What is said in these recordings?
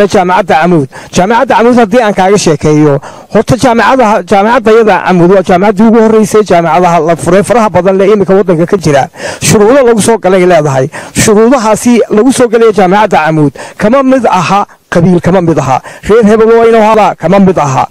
jaamacadda Camuud haddii aan kaaga sheekeeyo horta jaamacadda yada Camuud waa jaamacaddii ugu horeysay jaamacadaha la furay faraha badan leh imika waddanka ka jira shuruudo lagu soo galay leedahay shuruudahaasi lagu soo galay jaamacadda Camuud kama mid aha qabiil kama mid aha reer hebel waa inuu hada kama mid aha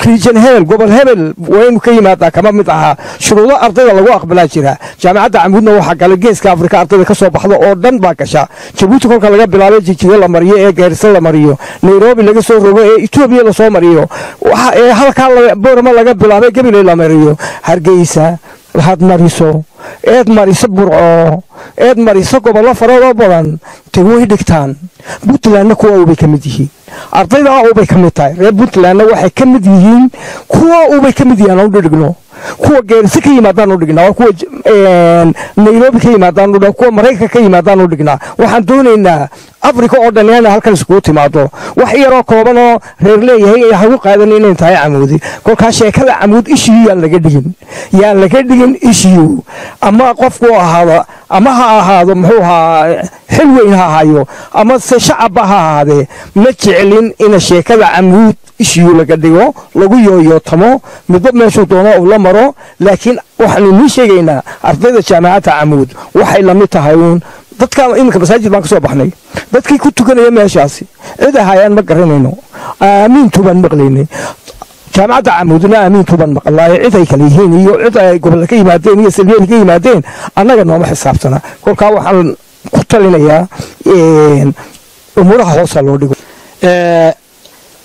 region hebel gobol hebel waynu ka yimaada kama mid aha shuruudo ardayda lagu aqbalaa jira jaamacadda Camuudna waxa galay geeska Afrika ardayda ka soo baxdo oo dhan baa gasha Djibouti kolka laga bilaabay Jijida la mariyo ee Gaarisa la mariyo Nairobi laga soo rogo ee Ethiopia la soo mariyo waxa ee halka Boorama laga bilaabay Gabiley la mariyo Hargeysa waxaad mariso eed mariso Burco eed mariso gobollo faro badan way dhigtaan Puntland kuwa ubay kamid yihiin ardayda ubay kamid tahay reer Puntland waxay kamid yihiin kuwa ubay kamid yihiin oo dhigno kuwa Gaarisa ka yimaadaan oo dhignaa kuwa Nairobi ka yimaadaan oo kuwa Mareykanka ka yimaadaan oo dhignaa waxaan doonaynaa Afrika oo dhan inay halkan isku timaado wax yar oo kooban oo reer leeyahay ay hagu qaadan inay tahay Camuudi kolka sheekada Camuud issue yaan laga dhigin issue ama qofku ahaado ama ha ahaado muxuu ahaa xil weyn ha hayo ama se shacab ha ahaade ma jecelin in sheekada Camuud issue laga dhigo lagu yooyotamo midba meesha doono la maro laakiin waxaanu sheegaynaa ardayda jaamacadda Camuud waxay la mid tahay dadka imika masaajid baan ka soo baxnay dadkii ku tukanaya meeshaasi cid ahayaan ma garanayno aamin tuban maqlaynay jaamacadda Camuudna aamin tuban maqlaay cid ay kala yihiin iyo cid ay gobolka yimaadeen iyo Soomaaliya ka yimaadeen annaga nooma xisaabtana kolka waxaan ku talinayaa umuraha hoos loo dhigo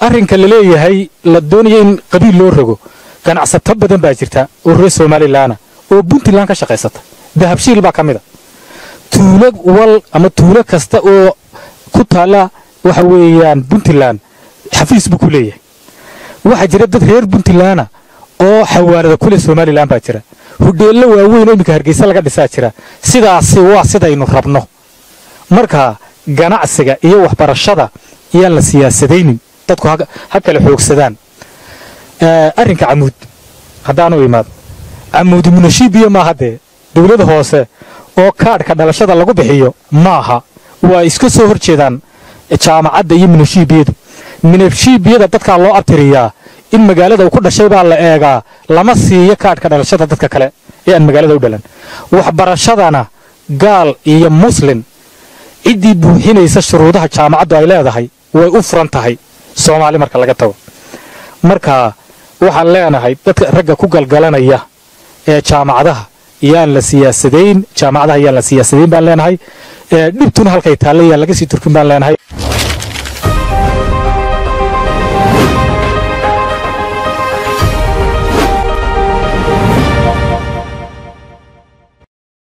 arrinka la leeyahay la doonayo in qabiil loo rogo ganacsato badan baa jirta oo reer Soomaaliland oo Puntland ka shaqeysata dahabshiil baa kamid ah tuulag wal ama tuulag kasta oo ku taala waxa weeyaan Puntland xafiis buu ku leeyahay waxa jira dad reer Puntland oo xawaarada kule Soomaaliland baa jira hudheelo waaweyn oo imika Hargeysa laga dhisaa jira sidaasi waa sidaynu rabno marka ganacsiga iyo waxbarashada iyo la siyaasadeynin dadku ha kala xoogsadaan arrinka Camuud haddaanu imaad Camuud munashibiyo ma hadee dawladda hoose oo kaadhka dhalashada lagu bixiyo maaha waa iska soo horjeedaan jaamacadda iyo munashibiyada dadka loo abtiriyaa in magaalada uu ku dhashay baa la eegaa lama siiyo kaadhka dhalashada dadka kale ee aan magaalada u dhalan waxbarashadana gaal iyo muslim cidii buuxinaysa shuruudaha jaamacaddu ay leedahay way u furan tahay Soomaali marka laga tago marka waxaan leenahay dadka ragga ku galgalanaya ee jaamacadaha yaan la siyaasadeyn jaamacadaha yaan la siyaasadeyn baan leenahay dhibtuna halkay taallay laga sii turkin baan leenahay